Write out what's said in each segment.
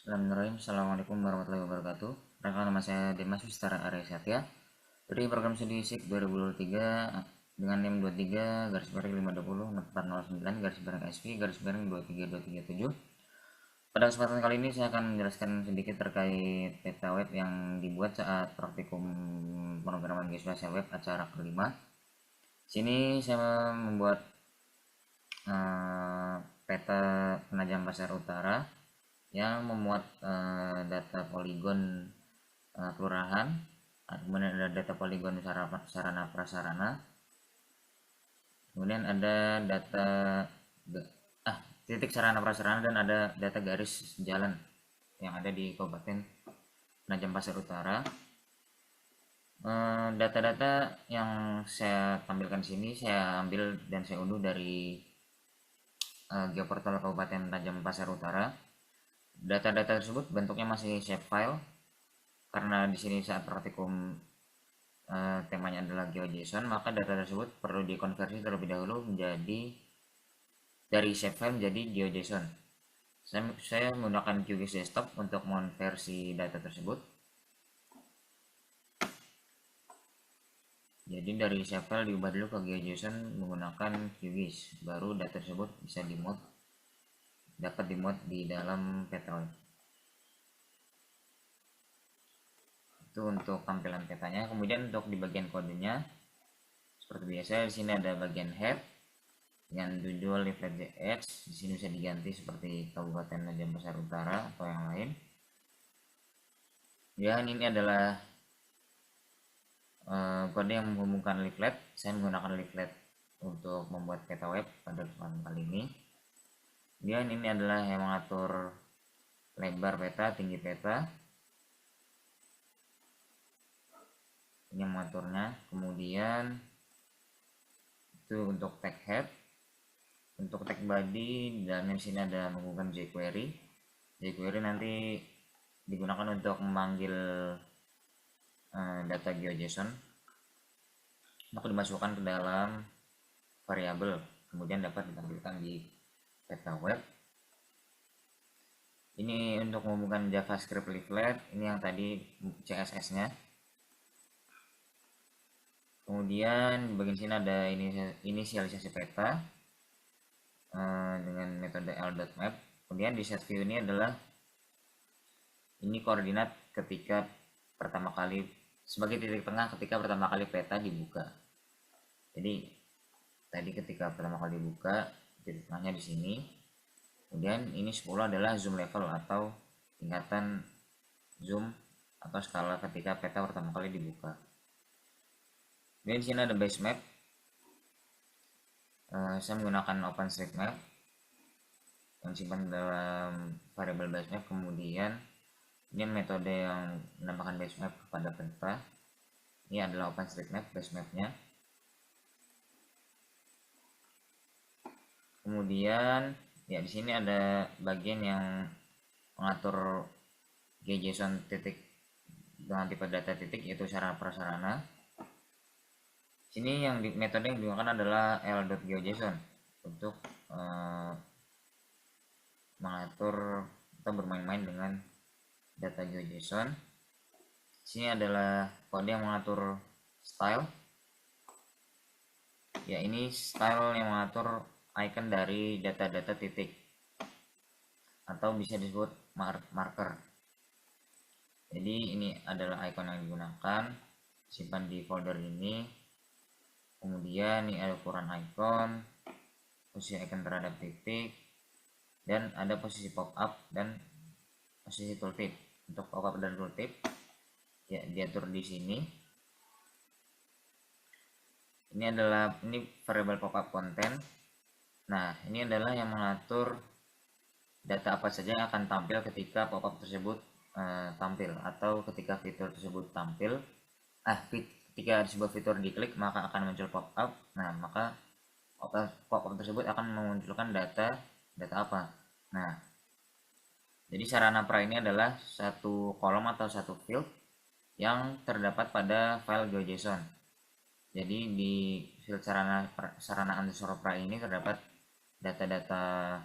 Bismillahirrahmanirrahim. Assalamualaikum warahmatullahi wabarakatuh. Perkenalkan, nama saya Dimas Wistara Arya Satya dari program studi SIK 2023 dengan NIM 23 garis miring 520 409 garis miring SP garis miring 23237. Pada kesempatan kali ini saya akan menjelaskan sedikit terkait peta web yang dibuat saat praktikum pemrograman geospasial web acara kelima. Sini saya membuat peta Penajam Pasir Utara yang memuat data poligon kelurahan, kemudian ada data poligon sarana prasarana, kemudian ada data titik sarana prasarana, dan ada data garis jalan yang ada di Kabupaten Penajam Pasir Utara. Data-data yang saya tampilkan di sini saya ambil dan saya unduh dari Geoportal Kabupaten Penajam Pasir Utara. Data-data tersebut bentuknya masih shapefile karena di sini saat praktikum temanya adalah GeoJSON, maka data tersebut perlu dikonversi terlebih dahulu menjadi dari shapefile menjadi GeoJSON. Saya menggunakan QGIS Desktop untuk mengonversi data tersebut. Jadi dari shapefile diubah dulu ke GeoJSON menggunakan QGIS, baru data tersebut bisa dapat dimod di dalam peta web. Itu untuk tampilan petanya. Kemudian untuk di bagian kodenya seperti biasa, di sini ada bagian head dengan judul leaflet.js. Di sini bisa diganti seperti Kabupaten Penajam Pasir Utara atau yang lain. Dan ini adalah kode yang menghubungkan leaflet. Saya menggunakan leaflet untuk membuat peta web pada kesempatan kali ini. Dan ini adalah yang mengatur lebar peta, tinggi peta, ini yang mengaturnya. Kemudian itu untuk tag head. Untuk tag body, dan di sini ada menggunakan jQuery. jQuery nanti digunakan untuk memanggil data GeoJSON, maka dimasukkan ke dalam variabel, kemudian dapat ditampilkan di peta web. Ini untuk menghubungkan JavaScript leaflet, ini yang tadi CSS-nya. Kemudian di bagian sini ada inisialisasi peta dengan metode l.map. Kemudian di set view ini adalah koordinat ketika pertama kali, sebagai titik tengah ketika pertama kali peta dibuka. Jadi tadi ketika pertama kali dibuka, titik tengahnya di sini. Kemudian ini 10 adalah zoom level atau tingkatan zoom atau skala ketika peta pertama kali dibuka. Kemudian di sini ada base map. Saya menggunakan OpenStreetMap yang simpan dalam variabel base map. Kemudian ini metode yang menambahkan base map kepada peta. Ini adalah OpenStreetMap base mapnya. Kemudian ya di sini ada bagian yang mengatur GeoJSON titik dengan tipe data titik, yaitu sarana prasarana. Sini yang metode yang digunakan adalah l.geojson untuk mengatur atau bermain-main dengan data GeoJSON. Sini adalah kode yang mengatur style. Ya, ini style yang mengatur icon dari data-data titik atau bisa disebut marker. Jadi ini adalah icon yang digunakan, simpan di folder ini. Kemudian ini ada ukuran icon, posisi icon terhadap titik, dan ada posisi pop up dan posisi tooltip. Untuk pop up dan tooltip ya diatur di sini. Ini variabel pop up content. Nah, ini adalah yang mengatur data apa saja yang akan tampil ketika pop up tersebut tampil, atau ketika fitur tersebut tampil. Ketika sebuah fitur diklik maka akan muncul pop up. Nah, maka pop up tersebut akan memunculkan data apa. Nah, jadi sarana pra ini adalah satu kolom atau satu field yang terdapat pada file GeoJSON. Jadi di field sarana underscore pra ini terdapat data-data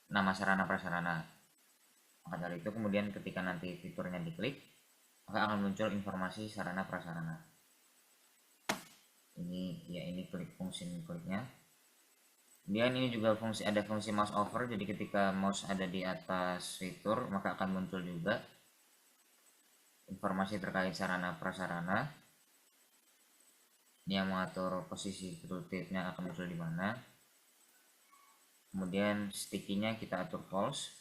nama sarana prasarana. Maka dari itu kemudian ketika nanti fiturnya diklik, maka akan muncul informasi sarana prasarana. Ini klik fungsi kliknya. Kemudian ini juga ada fungsi mouse over, jadi ketika mouse ada di atas fitur maka akan muncul juga informasi terkait sarana prasarana. Ini yang mengatur posisi tooltipnya akan muncul di mana. Kemudian sticky-nya kita atur false.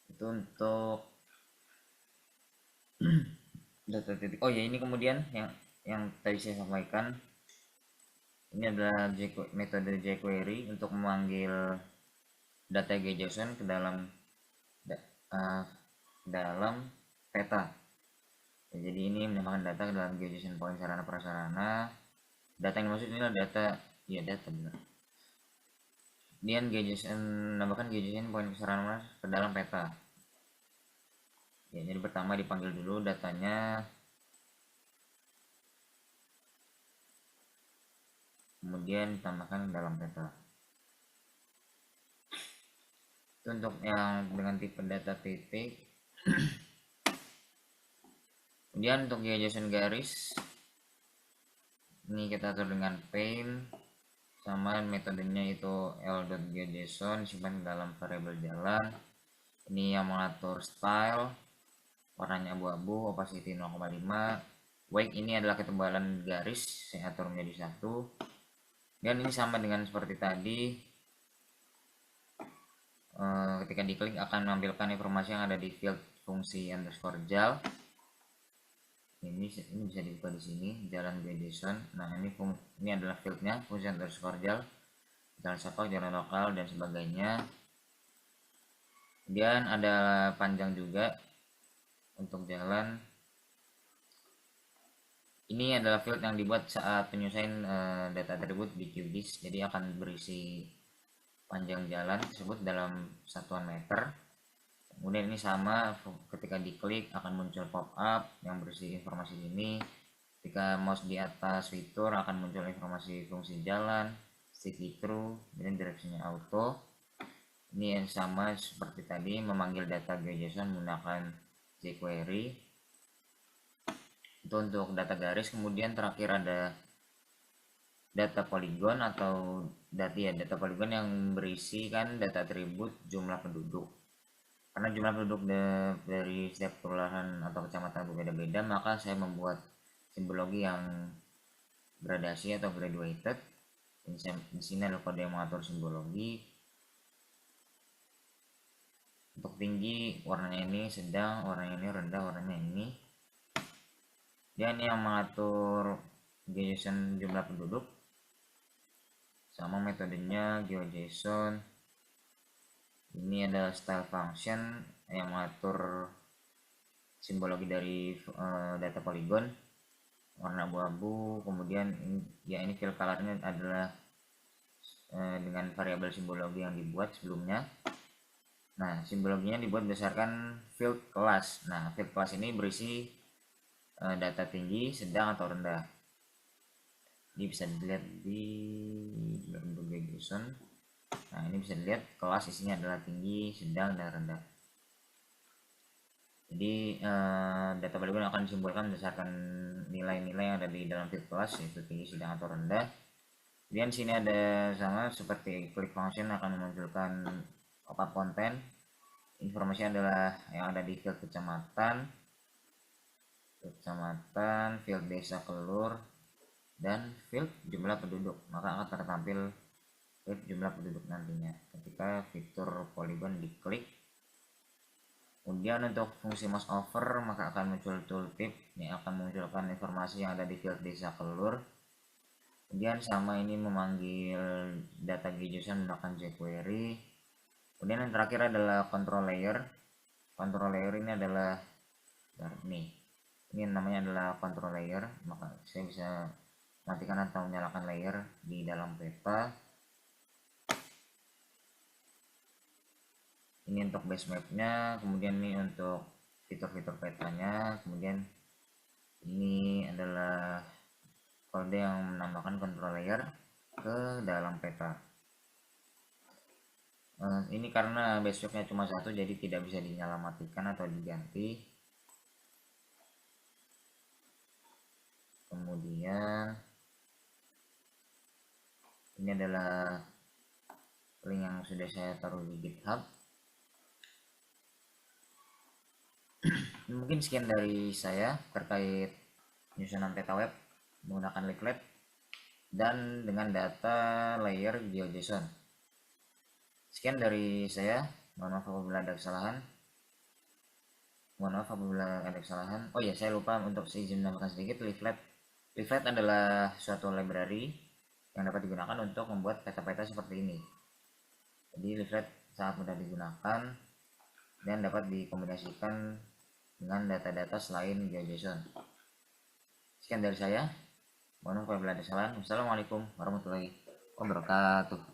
Itu untuk data titik. Oh ya, ini kemudian yang tadi saya sampaikan, ini adalah metode jQuery untuk memanggil data JSON ke dalam peta. Ya, jadi ini menambahkan data ke dalam JSON point sarana prasarana. Data yang dimaksud ini adalah data benar. Kemudian menambahkan JSON point sarana ke dalam peta. Ya, jadi pertama dipanggil dulu datanya, kemudian ditambahkan dalam peta. Itu untuk yang dengan tipe data titik. Kemudian untuk JSON garis, ini kita atur dengan paint, sama metodenya itu l.gjson, simpan dalam variabel jalan. Ini yang mengatur style, warnanya abu-abu, opacity 0,5. Weight ini adalah ketebalan garis, saya atur menjadi 1. Dan ini sama dengan seperti tadi, ketika diklik akan menampilkan informasi yang ada di field fungsi _jal. Ini bisa dibuka di sini, jalan JSON. Nah, ini adalah fieldnya, fungsi _jal, jalan sepak, jalan lokal, dan sebagainya. Kemudian ada panjang juga untuk jalan. Ini adalah field yang dibuat saat penyusunan data atribut di QGIS, jadi akan berisi panjang jalan tersebut dalam satuan meter. Kemudian ini sama, ketika diklik akan muncul pop-up yang berisi informasi ini. Ketika mouse di atas fitur akan muncul informasi fungsi jalan, sticky through, dan direksinya auto. Ini yang sama seperti tadi, memanggil data JSON menggunakan jQuery. Itu untuk data garis. Kemudian terakhir ada data poligon atau data poligon yang berisikan data atribut jumlah penduduk. Karena jumlah penduduk dari setiap kelurahan atau kecamatan berbeda-beda, maka saya membuat simbologi yang gradasi atau graduated. Di sini ada kode yang mengatur simbologi. Untuk tinggi warnanya ini sedang, warnanya ini rendah, warnanya ini. Dan yang mengatur JSON jumlah penduduk, sama metodenya GeoJSON. Ini adalah style function yang mengatur simbologi dari data poligon, warna abu-abu. Kemudian ini field colornya adalah dengan variabel simbologi yang dibuat sebelumnya. Nah, simbologinya dibuat berdasarkan field class. Nah, field class ini berisi data tinggi, sedang, atau rendah. Ini bisa dilihat di bentuk JSON. Nah, ini bisa dilihat kelas isinya adalah tinggi, sedang, dan rendah. Jadi data poligon akan disimbolkan berdasarkan nilai-nilai yang ada di dalam field class, yaitu tinggi, sedang, atau rendah. Kemudian sini ada sama seperti click function akan memunculkan pop-up konten. Informasi adalah yang ada di field kecamatan, field desa kelur, dan field jumlah penduduk. Maka akan tertampil field jumlah penduduk nantinya ketika fitur poligon diklik. Kemudian untuk fungsi mouse over maka akan muncul tooltip yang akan memunculkan informasi yang ada di field desa kelur. Kemudian sama ini memanggil data JSON menggunakan jQuery. Kemudian yang terakhir adalah control layer. Control layer ini adalah ini namanya adalah control layer. Maka saya bisa matikan atau menyalakan layer di dalam peta. Ini untuk base mapnya, kemudian ini untuk fitur-fitur petanya. Kemudian ini adalah kode yang menambahkan control layer ke dalam peta. Ini karena besoknya cuma satu, jadi tidak bisa dinyala matikan atau diganti. Kemudian ini adalah link yang sudah saya taruh di GitHub. Mungkin sekian dari saya terkait penyusunan peta web menggunakan leaflet dan dengan data layer GeoJSON. Sekian dari saya, mohon maaf apabila ada kesalahan. Oh ya, saya lupa untuk izin menambahkan sedikit. Leaflet adalah suatu library yang dapat digunakan untuk membuat peta-peta seperti ini. Jadi leaflet sangat mudah digunakan dan dapat dikombinasikan dengan data-data selain GeoJSON. Sekian dari saya. Mohon maaf apabila ada kesalahan. Wassalamualaikum warahmatullahi wabarakatuh.